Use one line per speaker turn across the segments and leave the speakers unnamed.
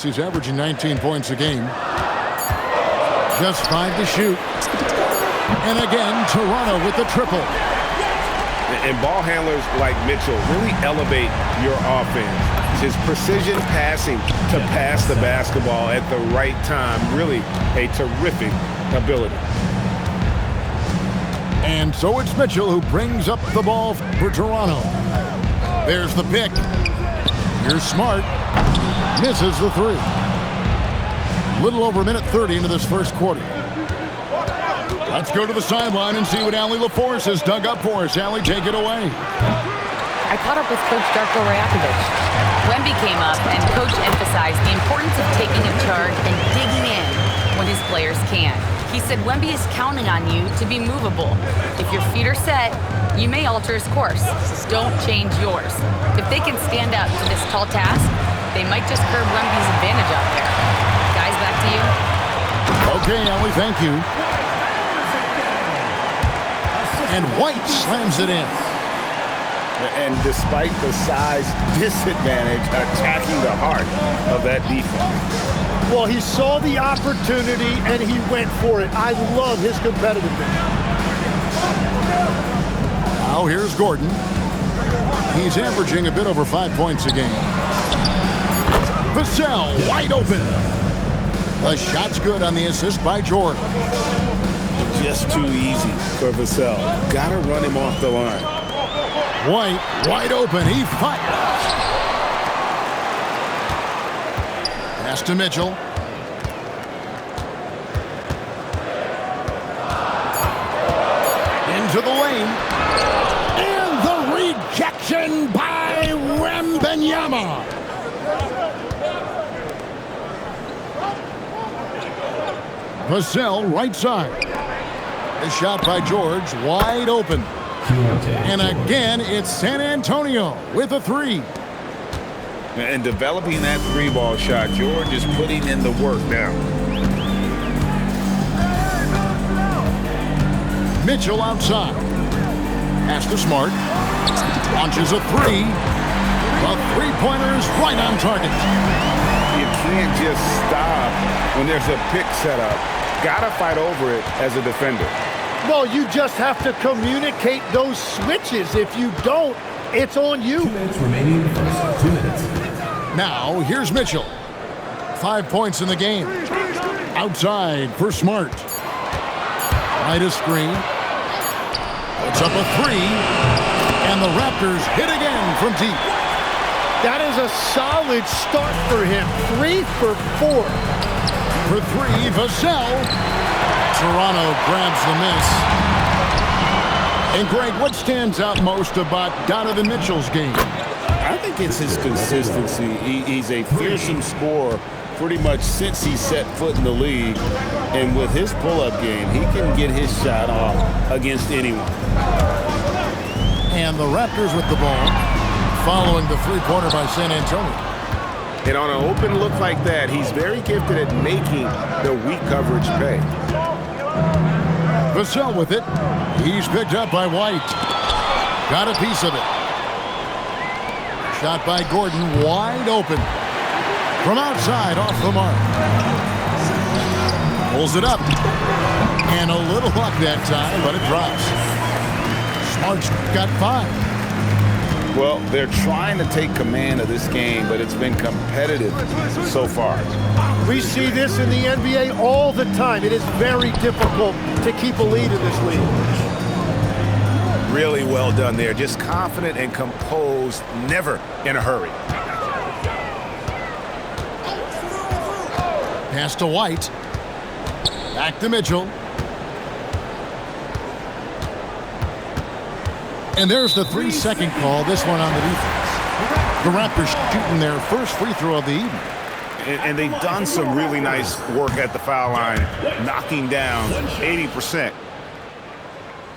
He's averaging 19 points a game. Just 5 to shoot. And again, Toronto with the triple.
And ball handlers like Mitchell really elevate your offense. His precision passing to pass the basketball at the right time, really a terrific ability.
And so it's Mitchell who brings up the ball for Toronto. There's the pick. Here's Smart. Misses the three. Little over a minute 30 into this first quarter. Let's go to the sideline and see what Allie LaForce has dug up for us. Allie, take it away.
I caught up with Coach Darko Rajakovic. Wemby came up, and Coach emphasized the importance of taking a charge and digging in when his players can. He said Wemby is counting on you to be movable. If your feet are set, you may alter his course. Don't change yours. If they can stand up to this tall task, they might just curb Wemby's advantage out there. Guys, back to you.
Okay, Allie, thank you. And White slams it in.
And despite the size disadvantage, attacking the heart of that defense.
Well, he saw the opportunity and he went for it. I love his competitiveness.
Now here's Gordon. He's averaging a bit over 5 points a game. Vassell wide open. The shot's good on the assist by Jordan.
Just too easy for Vassell. Got to run him off the line.
White wide open. He fires. Pass to Mitchell. Into the lane. And the rejection by Wembanyama. Vassell right side. A shot by George wide open. And again, it's San Antonio with a three.
And developing that three-ball shot, George is putting in the work now.
Mitchell outside. Pass to Smart. Launches a three. The three-pointer is right on target.
You can't just stop when there's a pick set up. Gotta fight over it as a defender.
Well, you just have to communicate those switches. If you don't, it's on you.
2 minutes remaining in the first. 2 minutes.
Now, here's Mitchell. 5 points in the game. Outside for Smart. Right a screen. Puts up a three. And the Raptors hit again from deep.
That is a solid start for him. 3 for 4.
For three, Vassell. Toronto grabs the miss. And Greg, what stands out most about Donovan Mitchell's game?
I think it's his consistency. He's a fearsome scorer pretty much since he set foot in the league. And with his pull-up game, he can get his shot off against anyone.
And the Raptors with the ball, following the three-pointer by San Antonio.
And on an open look like that, he's very gifted at making the weak coverage pay.
Vassell with it. He's picked up by White. Got a piece of it. Shot by Gordon, wide open. From outside, off the mark. Pulls it up. And a little luck that time, but it drops. Smart's got 5.
Well, they're trying to take command of this game, but it's been competitive so far.
We see this in the NBA all the time. It is very difficult to keep a lead in this league.
Really well done there. Just confident and composed, never in a hurry.
Pass to White. Back to Mitchell. And there's the 3-second call, this one on the defense. The Raptors shooting their first free throw of the evening.
And they've done some really nice work at the foul line, knocking down 80%.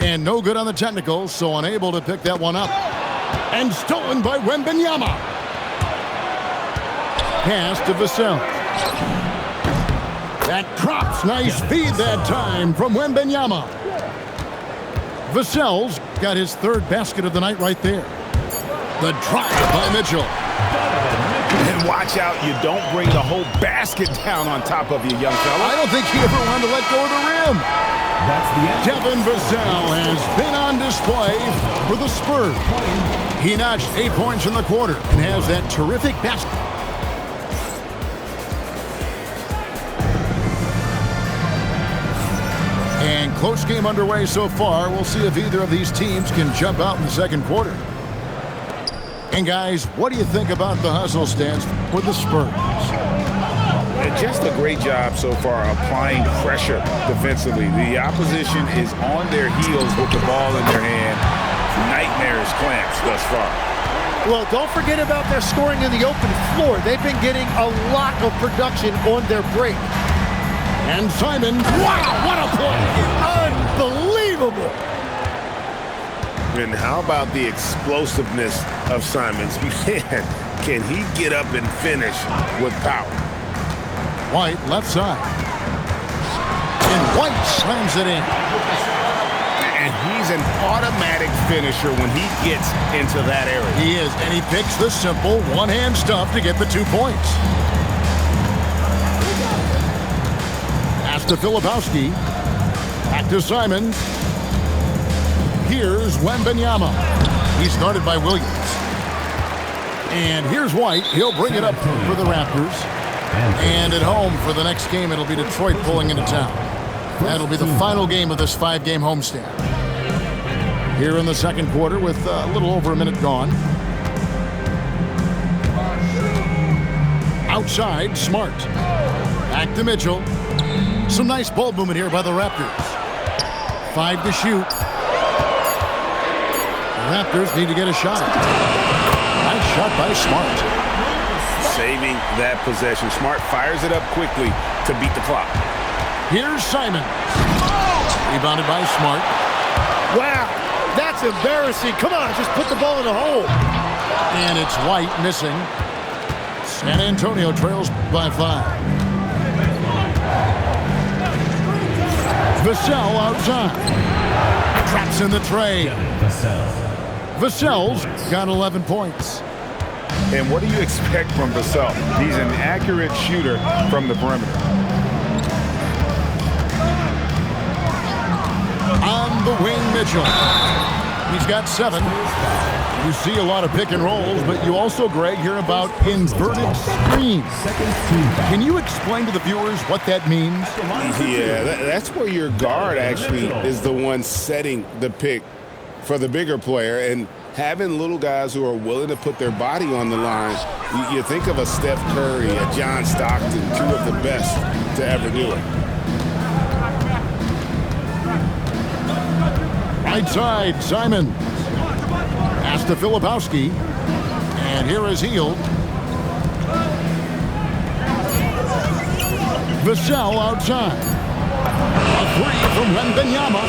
And no good on the technicals, so unable to pick that one up. And stolen by Wembanyama. Pass to Vassell. That drops. Nice feed that time from Wembanyama. Vassell's got his third basket of the night right there. The drive by Mitchell.
And watch out, you don't bring the whole basket down on top of you, young fella.
I don't think he ever wanted to let go of the rim.
That's the end.
Devin Vassell has been on display for the Spurs. He notched 8 points in the quarter and has that terrific basket. And close game underway so far. We'll see if either of these teams can jump out in the second quarter. And guys, what do you think about the hustle stance for the Spurs?
Just a great job so far applying pressure defensively. The opposition is on their heels with the ball in their hand. Nightmares clamps thus far.
Well, don't forget about their scoring in the open floor. They've been getting a lot of production on their break.
And Simon, wow, what a play!
Unbelievable!
And how about the explosiveness of Simons? Man, can he get up and finish with power?
White, left side. And White slams it in.
And he's an automatic finisher when he gets into that area.
He is, and he picks the simple one-hand stuff to get the 2 points. Pass to Filipowski. Back to Simons. Here's Wembanyama. He's guarded by Williams. And here's White. He'll bring it up for the Raptors. And at home for the next game, it'll be Detroit pulling into town. That'll be the final game of this 5-game homestand. Here in the second quarter with a little over a minute gone. Outside, Smart. Back to Mitchell. Some nice ball movement here by the Raptors. 5 to shoot. The Raptors need to get a shot. Nice shot by Smart.
Saving that possession. Smart fires it up quickly to beat the clock.
Here's Simon. Rebounded by Smart.
Wow, that's embarrassing. Come on, just put the ball in the hole.
And it's White missing. San Antonio trails by 5. Vassell outside. Traps in the tray. Vassell's got 11 points.
And what do you expect from Vassell? He's an accurate shooter from the perimeter.
On the wing, Mitchell. He's got 7. You see a lot of pick and rolls, but you also, Greg, hear about inverted screens. Can you explain to the viewers what that means?
Yeah, that's where your guard actually is the one setting the pick for the bigger player, and having little guys who are willing to put their body on the line. You think of a Steph Curry, a John Stockton, 2 of the best to ever do it.
Right side, Simon. Pass to Filipowski. And here is Hield. Vassell outside. A 3 from Wembanyama.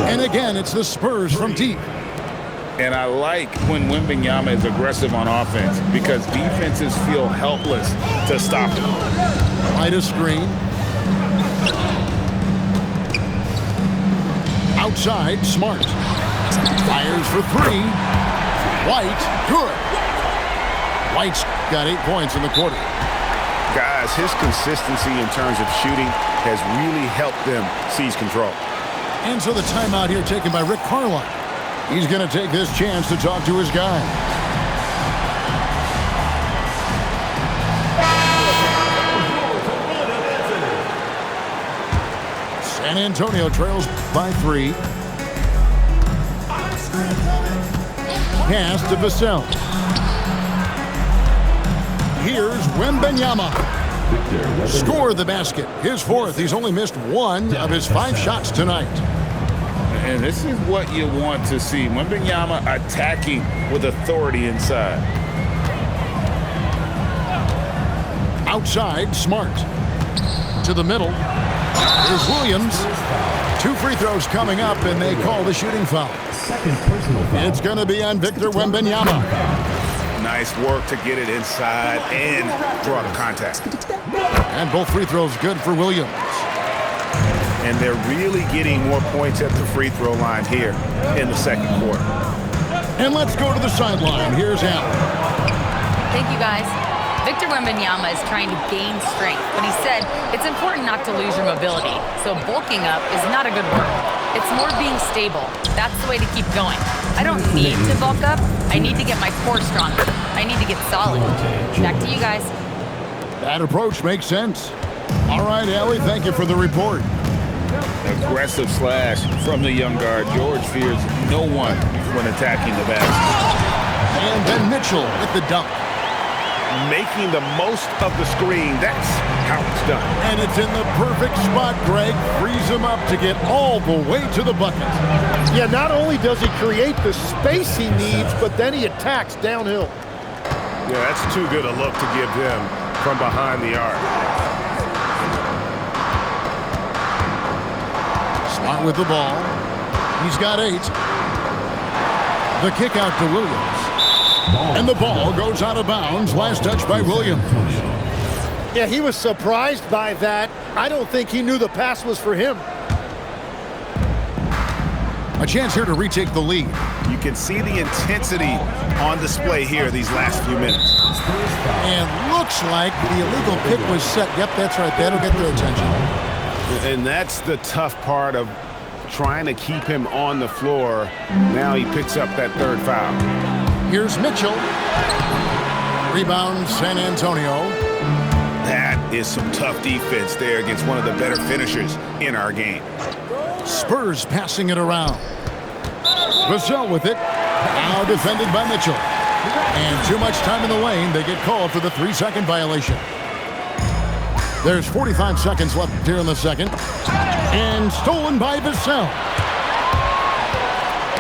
And again, it's the Spurs from deep.
And I like when Wembanyama is aggressive on offense because defenses feel helpless to stop him.
Right a screen. Outside, Smart. Fires for 3. White, good. White's got 8 points in the quarter.
Guys, his consistency in terms of shooting has really helped them seize control.
And so the timeout here taken by Rick Carlisle. He's going to take this chance to talk to his guy. San Antonio trails by 3. Pass to Vassell. Here's Wembanyama. Score the basket. His 4th. He's only missed 1 of his 5 shots tonight.
And this is what you want to see. Wembanyama attacking with authority inside.
Outside, Smart. To the middle. Here's Williams. 2 free throws coming up, and they call the shooting foul. It's going to be on Victor Wembanyama.
Nice work to get it inside and draw the contact.
And both free throws good for Williams.
And they're really getting more points at the free throw line here in the second quarter.
And let's go to the sideline. Here's Allen.
Thank you, guys. Victor Wembanyama is trying to gain strength, but he said it's important not to lose your mobility, so bulking up is not a good word. It's more being stable. That's the way to keep going. I don't need to bulk up. I need to get my core stronger. I need to get solid. Back to you guys.
That approach makes sense. All right, Allie, thank you for the report.
Aggressive slash from the young guard. George fears no one when attacking the basket.
And then Mitchell with the dunk.
Making the most of the screen. That's how it's done.
And it's in the perfect spot, Greg. Frees him up to get all the way to the bucket.
Yeah, not only does he create the space he needs, but then he attacks downhill.
Yeah, that's too good a look to give him from behind the arc.
Smart with the ball. He's got 8. The kick out to Williams. And the ball goes out of bounds. Last touch by Williams.
Yeah, he was surprised by that. I don't think he knew the pass was for him.
A chance here to retake the lead.
You can see the intensity on display here these last few minutes.
And looks like the illegal pick was set. Yep, that's right. That'll get their attention.
And that's the tough part of trying to keep him on the floor. Now he picks up that third foul.
Here's Mitchell. Rebound, San Antonio.
That is some tough defense there against one of the better finishers in our game.
Spurs passing it around. Vassell with it. Now defended by Mitchell. And too much time in the lane. They get called for the 3-second violation. There's 45 seconds left here in the second. And stolen by Vassell.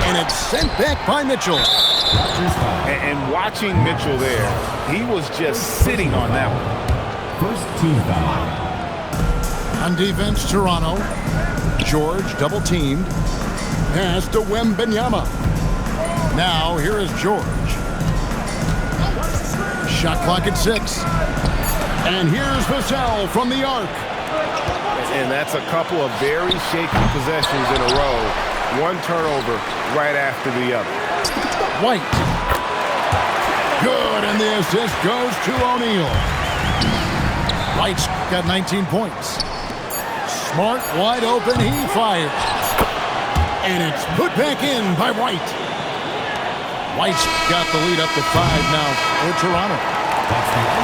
And it's sent back by Mitchell.
And watching Mitchell there, he was just sitting on that one.
First team foul.
On defense, Toronto. George double-teamed. Pass to Wembanyama. Now, here is George. Shot clock at 6. And here's Vassell from the arc.
And that's a couple of very shaky possessions in a row. One turnover right after the other.
White. Good, and the assist goes to O'Neal. White's got 19 points. Smart, wide open, he fires. And it's put back in by White. White's got the lead up to 5 now for Toronto.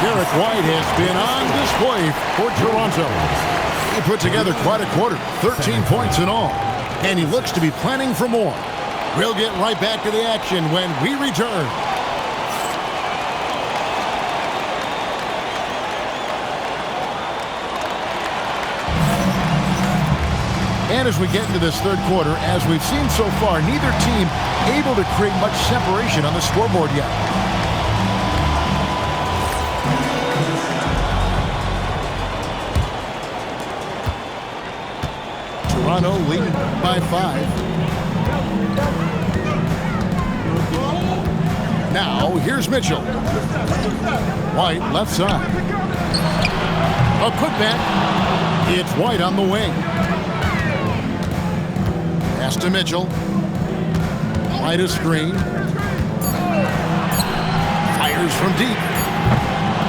Derek White has been on display for Toronto. He put together quite a quarter, 13 points in all. And he looks to be planning for more. We'll get right back to the action when we return. And as we get into this third quarter, as we've seen so far, neither team able to create much separation on the scoreboard yet. Toronto leading by 5. Now, here's Mitchell. White, left side. A putback. It's White on the wing. Pass to Mitchell. White a screen. Fires from deep.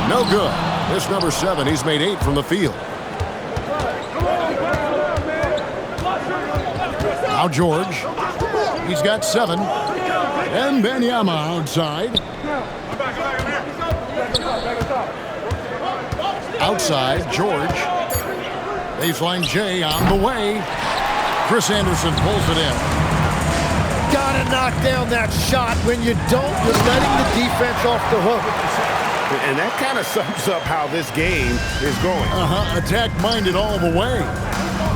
No good. This number 7, he's made 8 from the field. Now George. He's got 7. And Wembanyama outside. Outside, George. Baseline J on the way. Chris Anderson pulls it in.
Gotta knock down that shot. When you don't, you're letting the defense off the hook.
And that kind of sums up how this game is going.
Attack-minded all the way.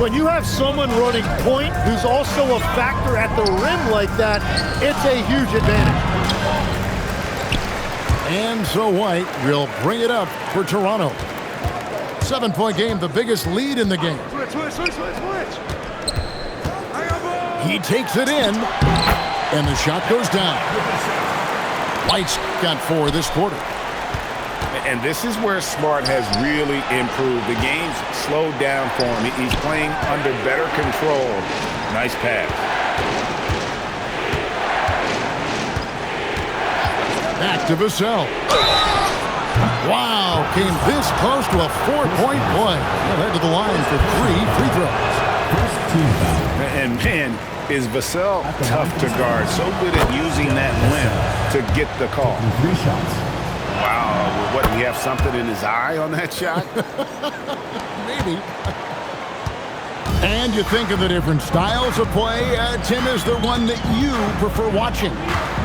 When you have someone running point who's also a factor at the rim like that, it's a huge advantage.
And so White will bring it up for Toronto. 7-point game, the biggest lead in the game.
Switch.
He takes it in, and the shot goes down. White's got 4 this quarter.
And this is where Smart has really improved. The game's slowed down for him. He's playing under better control. Nice pass.
Back to Vassell. Wow, came this close to a 4-point play. He'll head to the line for 3 free throws.
First team foul.
And man, is Vassell tough to guard. So good at using that limb to get the call.
3 shots.
Wow, what, he have something in his eye on that shot?
Maybe. And you think of the different styles of play. Tim, is there one that you prefer watching?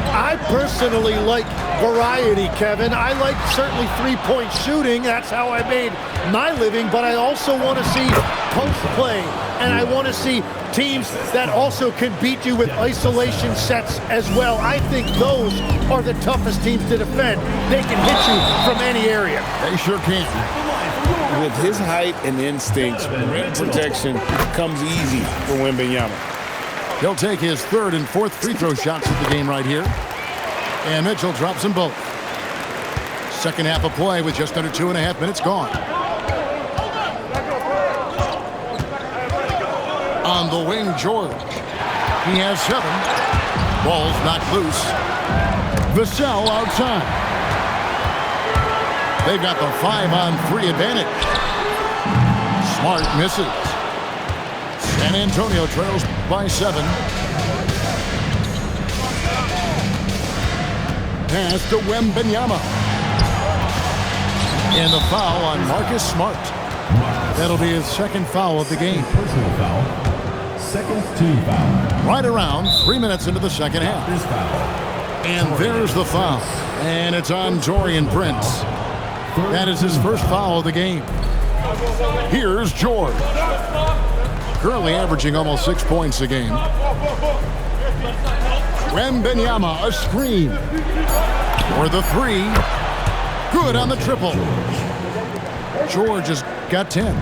I personally like variety, Kevin. I like certainly three-point shooting. That's how I made my living. But I also want to see post play. And I want to see teams that also can beat you with isolation sets as well. I think those are the toughest teams to defend. They can hit you from any area.
They sure can.
With his height and instincts, rim protection comes easy for Wembanyama.
He'll take his 3rd and 4th free throw shots of the game right here. And Mitchell drops them both. Second half of play with just under 2.5 minutes gone. On the wing, George. He has 7. Ball's knocked loose. Vassell outside. They've got the 5-on-3 advantage. Smart misses. San Antonio trails by 7. Pass to Wembanyama. And the foul on Marcus Smart. That'll be his 2nd foul of the game.
Personal foul. 2nd team foul.
Right around 3 minutes into the second half.
This foul.
And there's the foul. And it's on Taurean Prince. That is his 1st foul of the game. Here's George. Currently averaging almost 6 points a game. Wembanyama, a screen. For the 3. Good on the triple. George has got 10.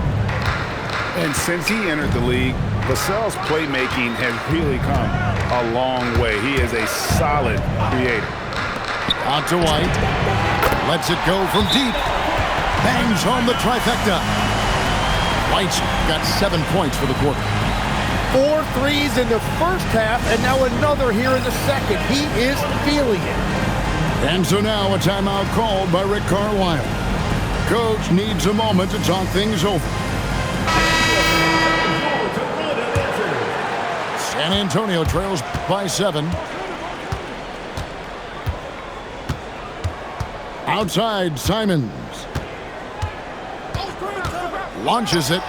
And since he entered the league, Vassell's playmaking has really come a long way. He is a solid creator.
Out to White. Lets it go from deep. Bangs home the trifecta. White's got 7 points for the quarter.
4 threes in the first half, and now another here in the second. He is feeling it.
And so now a timeout called by Rick Carlisle. Coach needs a moment to talk things over. San Antonio trails by 7. Outside, Simons. Launches it.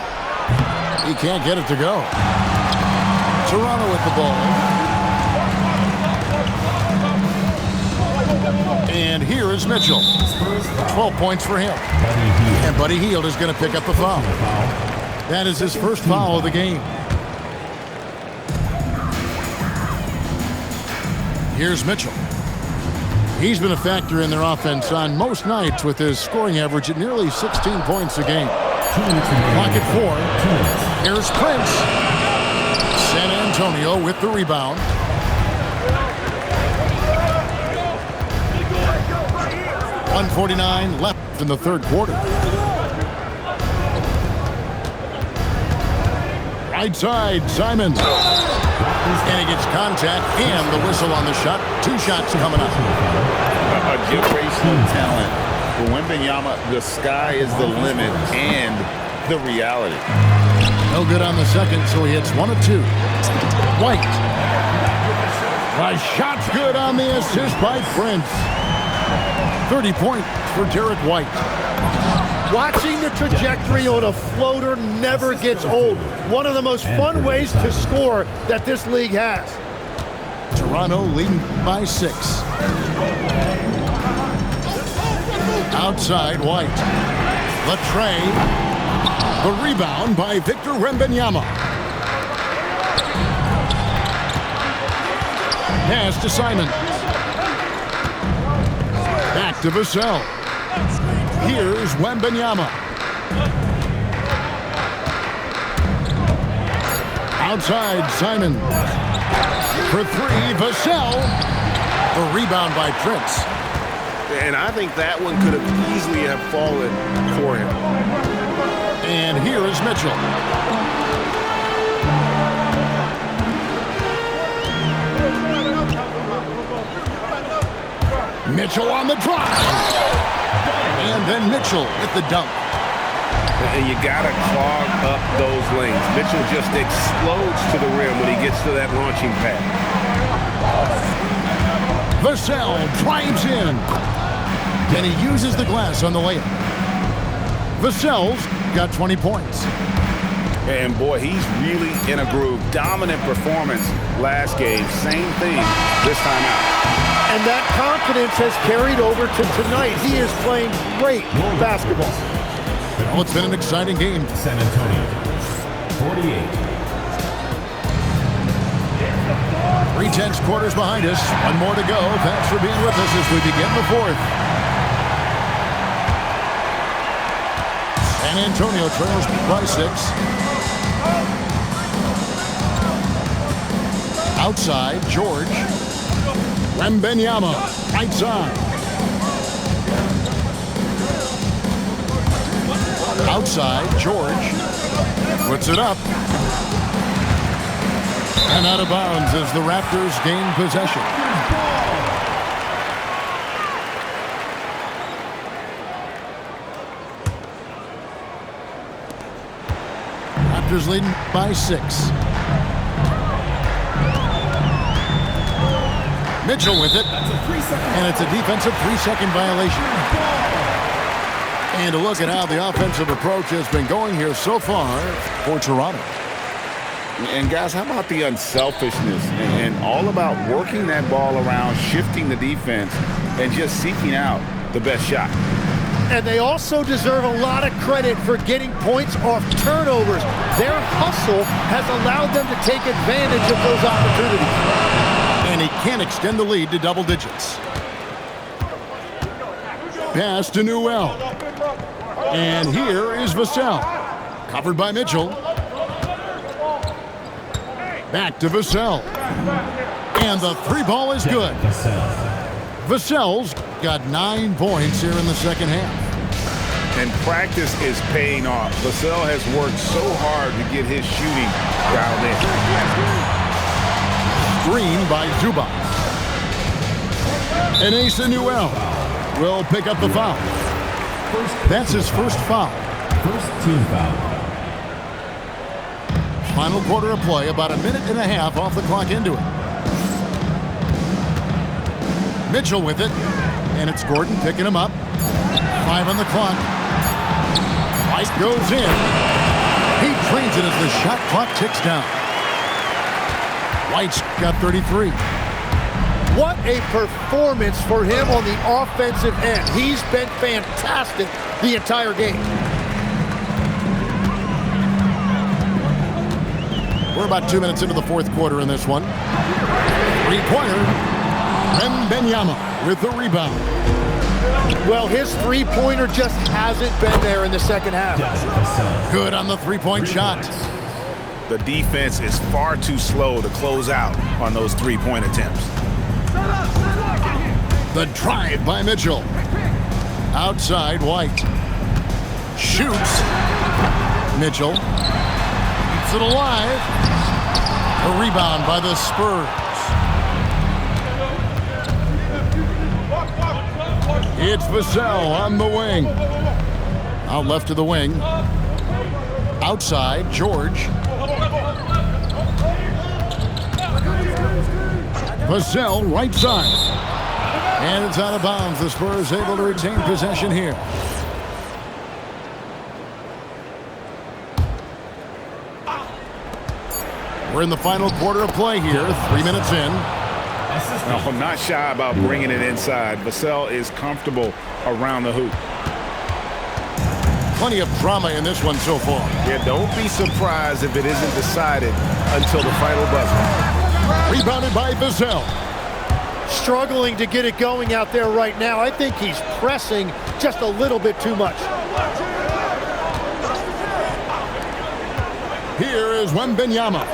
He can't get it to go. Toronto with the ball. And here is Mitchell. 12 points for him. And Buddy Hield is going to pick up the foul. That is his 1st foul of the game. Here's Mitchell. He's been a factor in their offense on most nights with his scoring average at nearly 16 points a game. Clock at 4. Here's Prince. San Antonio with the rebound. .149 left in the 3rd quarter. Right side, Simons. And he gets contact and the whistle on the shot. 2 shots coming up.
A generational talent. For Wembanyama, the sky is the limit and the reality.
No good on the second, so he hits 1 of 2. White. The shot's good on the assist by Prince. 30 points for Derek White.
Watching the trajectory on a floater never gets old. One of the most fun ways to score that this league has.
Toronto leading by 6. Outside, White. Latrey. The rebound by Victor Wembanyama. Pass to Simons. Back to Vassell. Here's Wembanyama. Outside, Simons. For 3, Vassell. The rebound by Prince.
And I think that one could have easily have fallen for him.
And here is Mitchell. Mitchell on the drive. And then Mitchell with the dunk.
And you got to clog up those lanes. Mitchell just explodes to the rim when he gets to that launching pad.
Vassell drives in. And he uses the glass on the layup. Vassell's got 20 points.
And boy, he's really in a groove. Dominant performance last game. Same thing this time out.
And that confidence has carried over to tonight. He is playing great basketball.
Well, it's been an exciting game.
San Antonio, 48.
3 tenths quarters behind us. One more to go. Thanks for being with us as we begin the fourth. San Antonio trails by 6. Outside, George. Wembanyama, right side. Outside, George. Puts it up. And out of bounds as the Raptors gain possession. Raptors leading by 6. Mitchell with it. And it's a defensive 3-second violation. And to look at how the offensive approach has been going here so far for Toronto.
And guys, how about the unselfishness and all about working that ball around, shifting the defense, and just seeking out the best shot.
And they also deserve a lot of credit for getting points off turnovers. Their hustle has allowed them to take advantage of those opportunities.
And he can extend the lead to double digits. Pass to Newell. And here is Vassell. Covered by Mitchell. Back to Vassell. And the 3 ball is good. Vassell's got 9 points here in the second half.
And practice is paying off. Vassell has worked so hard to get his shooting dialed in.
Screen by Zubac. And Asa Newell will pick up the foul. That's his first foul.
First team foul.
Final quarter of play, about a minute and a half off the clock into it. Mitchell with it, and it's Gordon picking him up. 5 on the clock. White goes in. He drains it as the shot clock ticks down. White's got 33.
What a performance for him on the offensive end. He's been fantastic the entire game.
We're about 2 minutes into the fourth quarter in this one. 3-pointer. Wembanyama with the rebound.
Well, his three-pointer just hasn't been there in the second half.
Good on the 3-point shot.
The defense is far too slow to close out on those 3-point attempts.
The drive by Mitchell. Outside, White. Shoots. Mitchell. Keeps it alive. A rebound by the Spurs. It's Vassell on the wing. Out left to the wing. Outside, George. Vassell, right side. And it's out of bounds. The Spurs able to retain possession here. We're in the final quarter of play here. 3 minutes in.
No, I'm not shy about bringing it inside. Vassell is comfortable around the hoop.
Plenty of drama in this one so far.
Yeah, don't be surprised if it isn't decided until the final buzzer.
Rebounded by Vassell.
Struggling to get it going out there right now. I think he's pressing just a little bit too much.
Here is Wembanyama.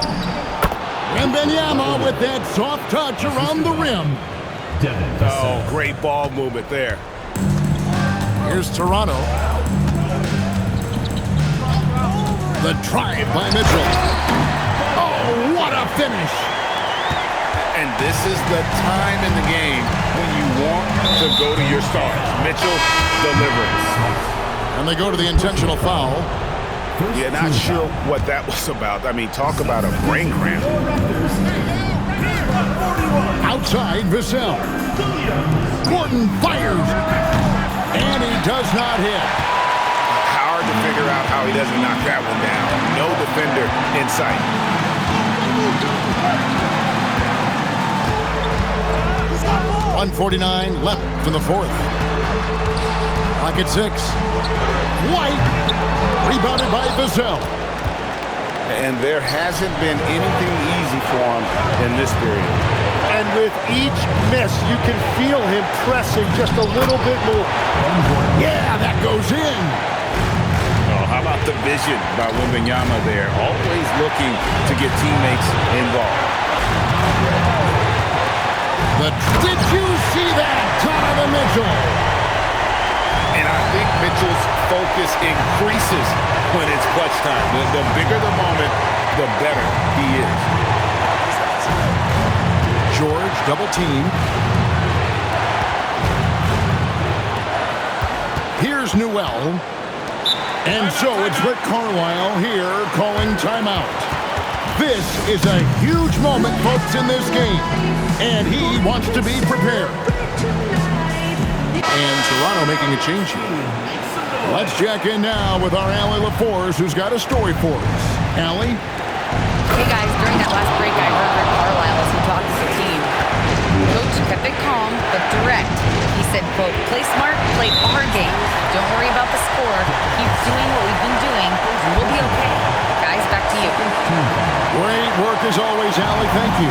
Wembanyama with that soft touch around the rim.
Oh, great ball movement there.
Here's Toronto. The drive by Mitchell. Oh, what a finish.
And this is the time in the game when you want to go to your stars. Mitchell delivers.
And they go to the intentional foul.
Yeah, not sure what that was about. I mean, talk about a brain cramp.
Outside, Vassell. Gordon fires. And he does not hit.
Hard to figure out how he doesn't knock that one down. No defender in sight.
1:49 left in the fourth. Clock at 6. White. Rebounded by Vassell.
And there hasn't been anything easy for him in this period.
And with each miss, you can feel him pressing just a little bit more.
Yeah, that goes in.
Oh, how about the vision by Wembanyama there? Always looking to get teammates involved.
Did you see that, Donovan Mitchell?
And I think Mitchell's focus increases when it's clutch time. The bigger the moment, the better he is.
George double team. Here's Newell. And so it's Rick Carlisle here calling timeout. This is a huge moment, folks, in this game. And he wants to be prepared. And Toronto making a change here. Let's check in now with our Allie LaForce, who's got a story for us. Allie?
Hey guys, during that last break, I heard Rick Carlisle as he talked to the team. Coach kept it calm, but direct. He said, quote, play smart, play our game. Don't worry about the score. Keep doing what we've been doing, and we'll be okay. Guys, back to you.
Great work as always, Allie. Thank you.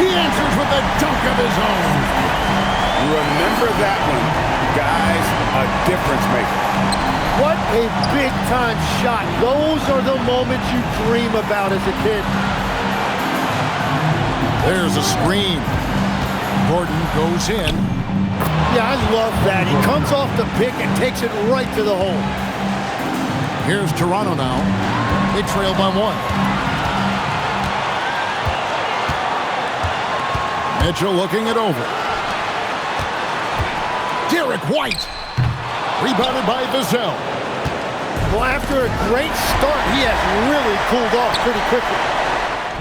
He answers with a dunk of his own.
Remember that one. Guys, a difference maker.
What a big-time shot. Those are the moments you dream about as a kid.
There's a screen. Gordon goes in.
Yeah, I love that. He comes off the pick and takes it right to the hole.
Here's Toronto now. They trail by 1. Mitchell looking it over. Derek White. Rebounded by Vassell.
Well, after a great start, he has really cooled off pretty quickly.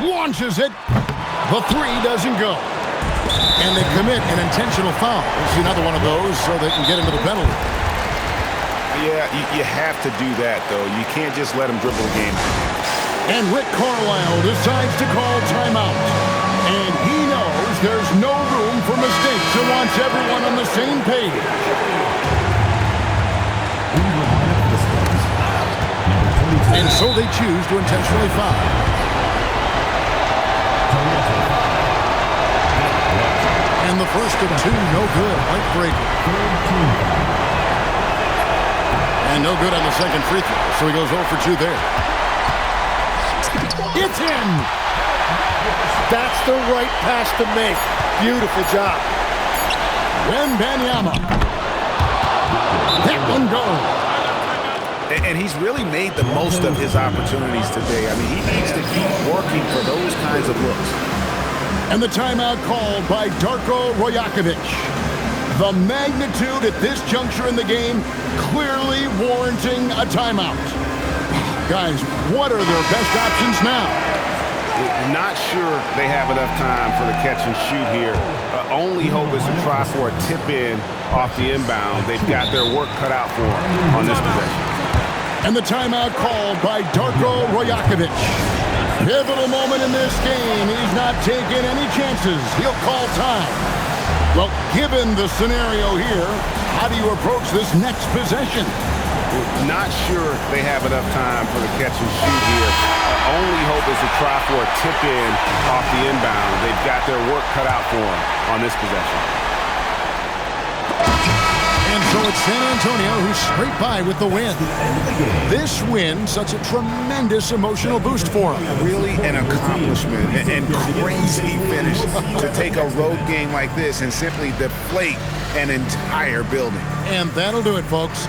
Launches it. The 3 doesn't go. And they commit an intentional foul. We'll see another one of those so they can get into the penalty.
Yeah, you have to do that, though. You can't just let him dribble the game.
And Rick Carlisle decides to call timeout. And he knows there's no room for mistakes and wants everyone on the same page. And so they choose to intentionally foul. And the first of 2, no good. White breaker. And no good on the second free throw. So he goes 0 for 2 there. It's in.
That's the right pass to make. Beautiful job.
Wembanyama. That one goes.
And he's really made the most of his opportunities today. I mean, he needs to keep working for those kinds of looks.
And the timeout called by Darko Rajakovic. The magnitude at this juncture in the game clearly warranting a timeout. Guys, what are their best options now?
Not sure they have enough time for the catch and shoot here. Only hope is to try for a tip-in off the inbound. They've got their work cut out for them on this possession.
And the timeout called by Darko Rajakovic. Pivotal moment in this game. He's not taking any chances. He'll call time. Well, given the scenario here, how do you approach this next possession?
Not sure they have enough time for the catch and shoot here. Only hope is to try for a tip-in off the inbound. They've got their work cut out for them on this possession.
And so it's San Antonio who scraped by with the win. This win, such a tremendous emotional boost for them.
Really an accomplishment and crazy finish to take a road game like this and simply deflate an entire building.
And that'll do it, folks.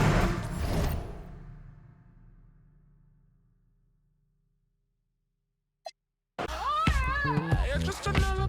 Just another